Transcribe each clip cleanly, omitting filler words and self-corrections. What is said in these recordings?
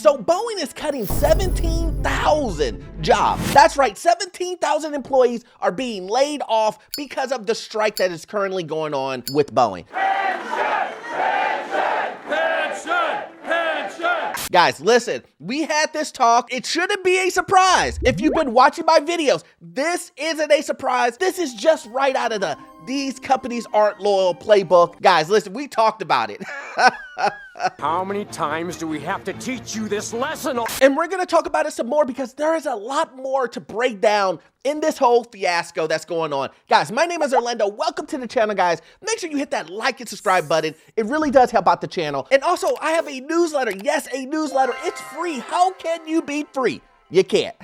So Boeing is cutting 17,000 jobs. That's right, 17,000 employees are being laid off because of the strike that is currently going on with Boeing. Guys, listen, we had this talk. It shouldn't be a surprise. If you've been watching my videos, this isn't a surprise. This is just right out of the "these companies aren't loyal" playbook. Guys, listen, we talked about it. How many times do we have to teach you this lesson? And we're gonna talk about it some more because there is a lot more to break down in this whole fiasco that's going on. Guys, my name is Orlando. Welcome to the channel, guys. Make sure you hit that like and subscribe button. It really does help out the channel. And also, I have a newsletter. Yes, a newsletter. It's free. How can you be free? You can't.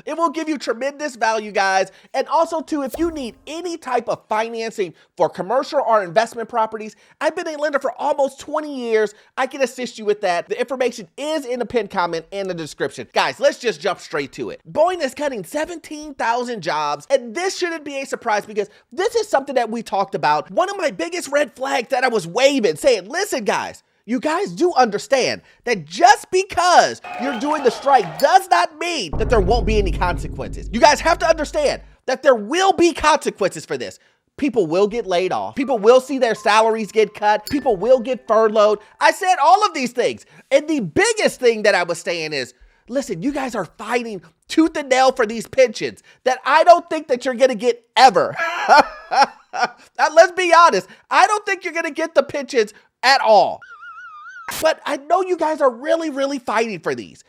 It will give you tremendous value, guys. And also, too, if you need any type of financing for commercial or investment properties, I've been a lender for almost 20 years. I can assist you with that. The information is in the pinned comment and the description. Guys, let's just jump straight to it. Boeing is cutting 17,000 jobs, and this shouldn't be a surprise because this is something that we talked about. One of my biggest red flags that I was waving, saying, listen, guys, you guys do understand that just because you're doing the strike does not mean that there won't be any consequences. You guys have to understand that there will be consequences for this. People will get laid off. People will see their salaries get cut. People will get furloughed. I said all of these things. And the biggest thing that I was saying is, listen, you guys are fighting tooth and nail for these pensions that I don't think that you're gonna get ever. Now, let's be honest. I don't think you're gonna get the pensions at all. But I know you guys are really, really fighting for these.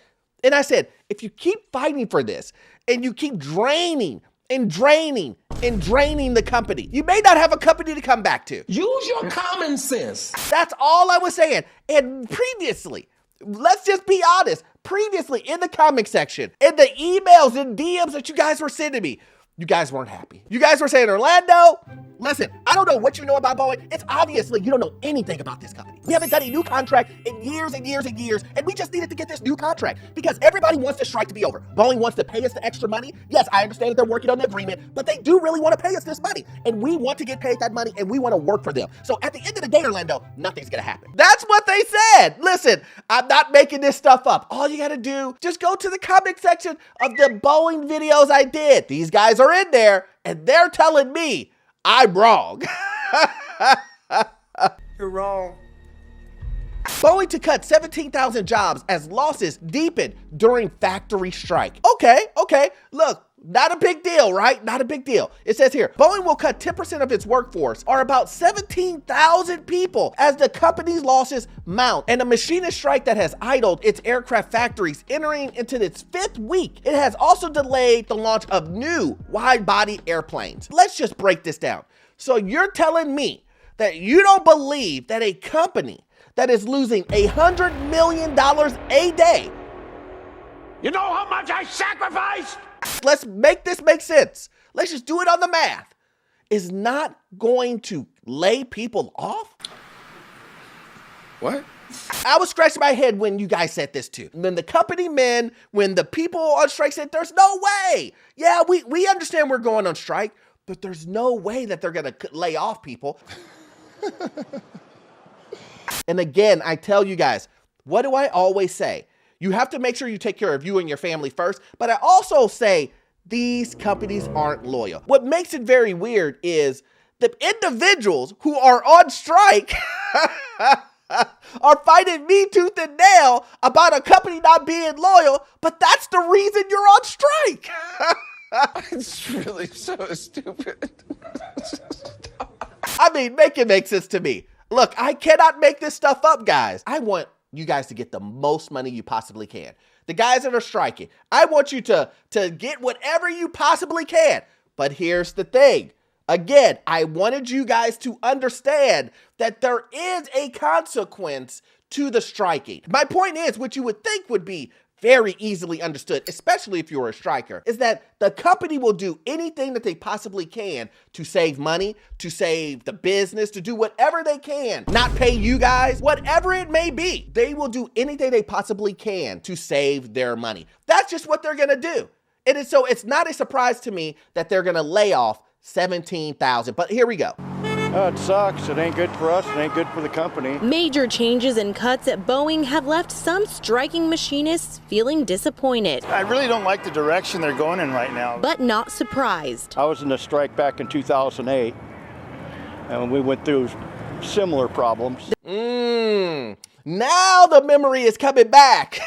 And I said, if you keep fighting for this and you keep draining and draining and draining the company, you may not have a company to come back to. Use your common sense. That's all I was saying. And previously, let's just be honest, previously in the comment section, in the emails and DMs that you guys were sending me, you guys weren't happy. You guys were saying, Orlando, listen, I don't know what you know about Boeing. It's obviously you don't know anything about this company. We haven't done a new contract in years and years and years, and we just needed to get this new contract because everybody wants this strike to be over. Boeing wants to pay us the extra money. Yes, I understand that they're working on the agreement, but they do really want to pay us this money, and we want to get paid that money, and we want to work for them. So at the end of the day, Orlando, nothing's gonna happen. That's what they said. Listen, I'm not making this stuff up. All you gotta do, just go to the comment section of the Boeing videos I did. These guys are in there, and they're telling me I'm wrong. You're wrong. Boeing to cut 17,000 jobs as losses deepen during factory strike. Okay, look, not a big deal, right? Not a big deal. It says here, Boeing will cut 10% of its workforce, or about 17,000 people, as the company's losses mount, and a machinist strike that has idled its aircraft factories entering into its 5th week. It has also delayed the launch of new wide-body airplanes. Let's just break this down. So you're telling me that you don't believe that a company that is losing $100 million a day, You know how much I sacrificed? let's make this make sense. Let's just do it on the math, is not going to lay people off? What? I was scratching my head when you guys said this too. When the company men, when the people on strike said, there's no way. Yeah, we understand we're going on strike, but there's no way that they're gonna lay off people. And again, I tell you guys, what do I always say? You have to make sure you take care of you and your family first, but I also say these companies aren't loyal. What makes it very weird is the individuals who are on strike are fighting me tooth and nail about a company not being loyal, but that's the reason you're on strike. It's really so stupid. I mean, make it make sense to me. Look, I cannot make this stuff up, guys. I want you guys to get the most money you possibly can. The guys that are striking, I want you to get whatever you possibly can. But here's the thing. Again, I wanted you guys to understand that there is a consequence to the striking. My point is, what you would think would be very easily understood, especially if you're a striker, is that the company will do anything that they possibly can to save money, to save the business, to do whatever they can, not pay you guys, whatever it may be. They will do anything they possibly can to save their money. That's just what they're gonna do. So it's not a surprise to me that they're gonna lay off 17,000, but here we go. It sucks. It ain't good for us. It ain't good for the company. Major changes and cuts at Boeing have left some striking machinists feeling disappointed. I really don't like the direction they're going in right now. But not surprised. I was in a strike back in 2008, and we went through similar problems. Now the memory is coming back.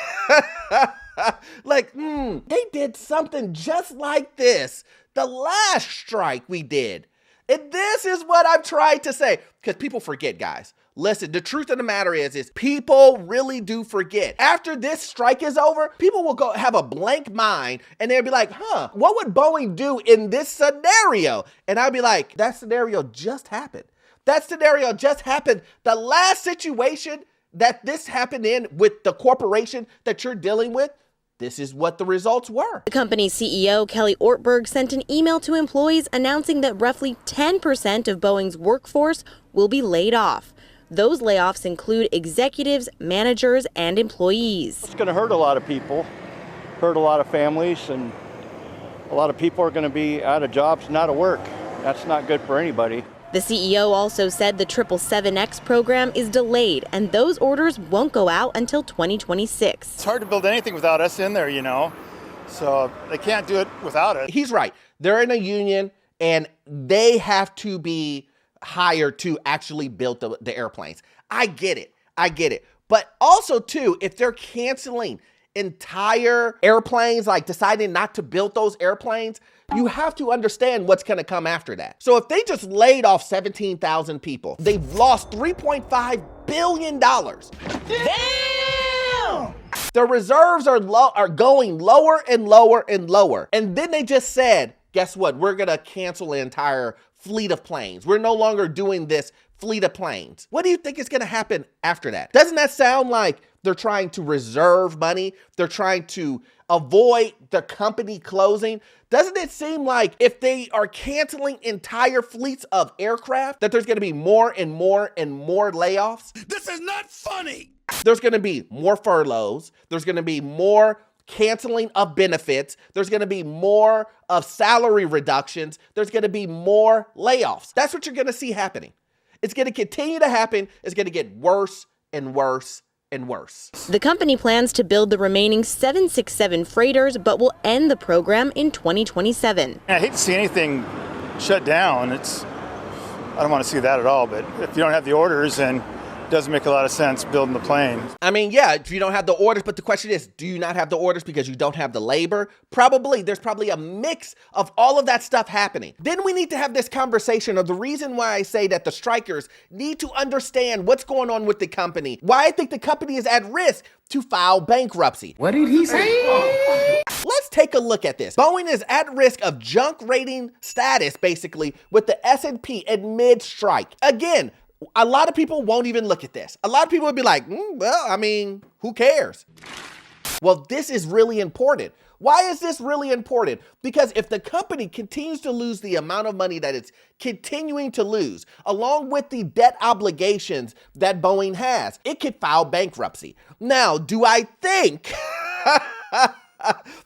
They did something just like this the last strike we did. And this is what I'm trying to say, because people forget, guys. Listen, the truth of the matter is people really do forget. After this strike is over, people will go have a blank mind and they'll be like, what would Boeing do in this scenario? And I'll be like, that scenario just happened. That scenario just happened. The last situation that this happened in with the corporation that you're dealing with, this is what the results were. The company's CEO, Kelly Ortberg, sent an email to employees announcing that roughly 10% of Boeing's workforce will be laid off. Those layoffs include executives, managers, and employees. It's going to hurt a lot of people, hurt a lot of families, and a lot of people are going to be out of jobs and out of work. That's not good for anybody. The CEO also said the 777X program is delayed and those orders won't go out until 2026. It's hard to build anything without us in there, so they can't do it without it. He's right. They're in a union and they have to be hired to actually build the airplanes. I get it. But also too, if they're canceling entire airplanes, like deciding not to build those airplanes, you have to understand what's going to come after that. So if they just laid off 17,000 people, they've lost $3.5 billion. Damn! Their reserves are going lower and lower and lower. And then they just said, guess what? We're going to cancel the entire fleet of planes. We're no longer doing this fleet of planes. What do you think is going to happen after that? Doesn't that sound like they're trying to reserve money? They're trying to avoid the company closing? Doesn't it seem like if they are canceling entire fleets of aircraft, that there's going to be more and more and more layoffs? This is not funny. There's going to be more furloughs. There's going to be more canceling of benefits. There's going to be more of salary reductions. There's going to be more layoffs. That's what you're going to see happening. It's going to continue to happen. It's going to get worse and worse and worse. The company plans to build the remaining 767 freighters, but will end the program in 2027. I hate to see anything shut down. I don't want to see that at all, but if you don't have the orders, then it doesn't make a lot of sense building the plane. I mean, yeah, if you don't have the orders, but the question is, do you not have the orders because you don't have the labor? Probably. There's probably a mix of all of that stuff happening. Then we need to have this conversation of the reason why I say that the strikers need to understand what's going on with the company, why I think the company is at risk to file bankruptcy. What did he say? Let's take a look at this. Boeing is at risk of junk rating status, basically, with the S&P at mid-strike. Again, a lot of people won't even look at this. A lot of people would be like, who cares? Well, this is really important. Why is this really important? Because if the company continues to lose the amount of money that it's continuing to lose, along with the debt obligations that Boeing has, it could file bankruptcy. Now, do I think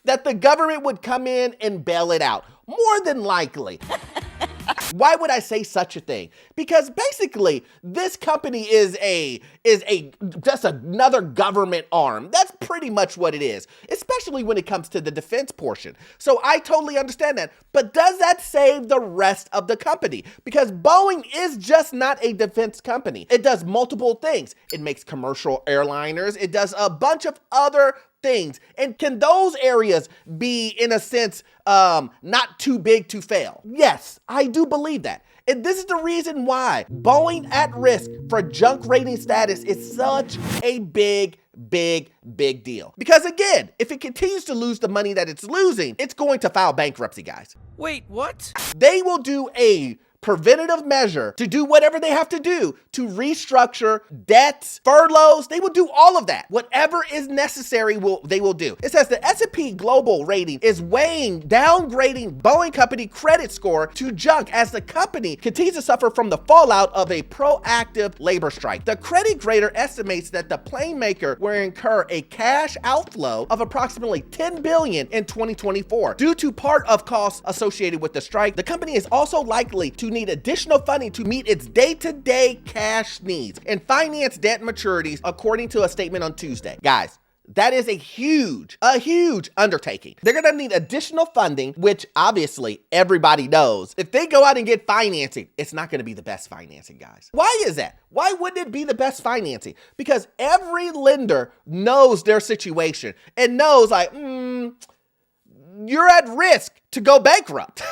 that the government would come in and bail it out? More than likely. Why would I say such a thing? Because basically, this company is just another government arm. That's pretty much what it is, especially when it comes to the defense portion. So I totally understand that. But does that save the rest of the company? Because Boeing is just not a defense company. It does multiple things. It makes commercial airliners. It does a bunch of other things. And can those areas be, in a sense, not too big to fail? Yes, I do believe that. And this is the reason why Boeing at risk for junk rating status is such a big deal. Because again, if it continues to lose the money that it's losing, it's going to file bankruptcy, guys. Wait, what? They will do a preventative measure to do whatever they have to do to restructure debts, furloughs. They will do all of that. Whatever is necessary, they will do. It says the S&P Global rating is downgrading Boeing Company credit score to junk as the company continues to suffer from the fallout of a proactive labor strike. The credit grader estimates that the plane maker will incur a cash outflow of approximately $10 billion in 2024. Due to part of costs associated with the strike, the company is also likely to need additional funding to meet its day-to-day cash needs and finance debt maturities, according to a statement on Tuesday. Guys, that is a huge undertaking. They're gonna need additional funding, which obviously everybody knows. If they go out and get financing, it's not gonna be the best financing, guys. Why is that? Why wouldn't it be the best financing? Because every lender knows their situation and knows like, you're at risk to go bankrupt.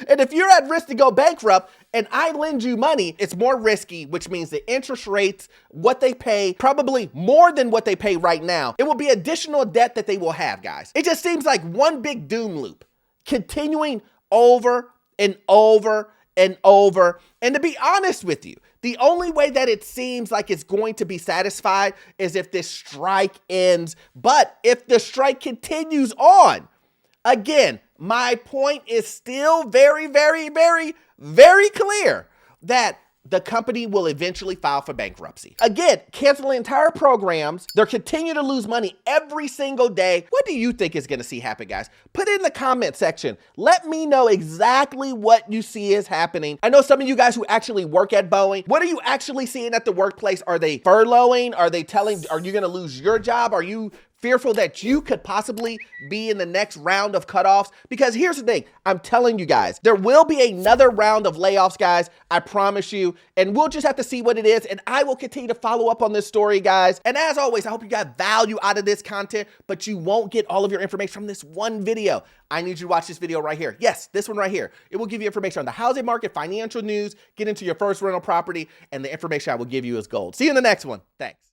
And if you're at risk to go bankrupt and I lend you money, it's more risky, which means the interest rates, what they pay, probably more than what they pay right now. It will be additional debt that they will have, guys. It just seems like one big doom loop, continuing over and over and over. And to be honest with you, the only way that it seems like it's going to be satisfied is if this strike ends. But if the strike continues on, again, my point is still very, very, very, very clear that the company will eventually file for bankruptcy. Again, canceling entire programs. They're continuing to lose money every single day. What do you think is gonna see happen, guys? Put it in the comment section. Let me know exactly what you see is happening. I know some of you guys who actually work at Boeing. What are you actually seeing at the workplace? Are they furloughing? Are they telling, are you gonna lose your job? Are you fearful that you could possibly be in the next round of cutoffs? Because here's the thing, I'm telling you guys, there will be another round of layoffs, guys, I promise you, and we'll just have to see what it is, and I will continue to follow up on this story, guys. And as always, I hope you got value out of this content, but you won't get all of your information from this one video. I need you to watch this video right here. Yes, this one right here. It will give you information on the housing market, financial news, get into your first rental property, and the information I will give you is gold. See you in the next one. Thanks.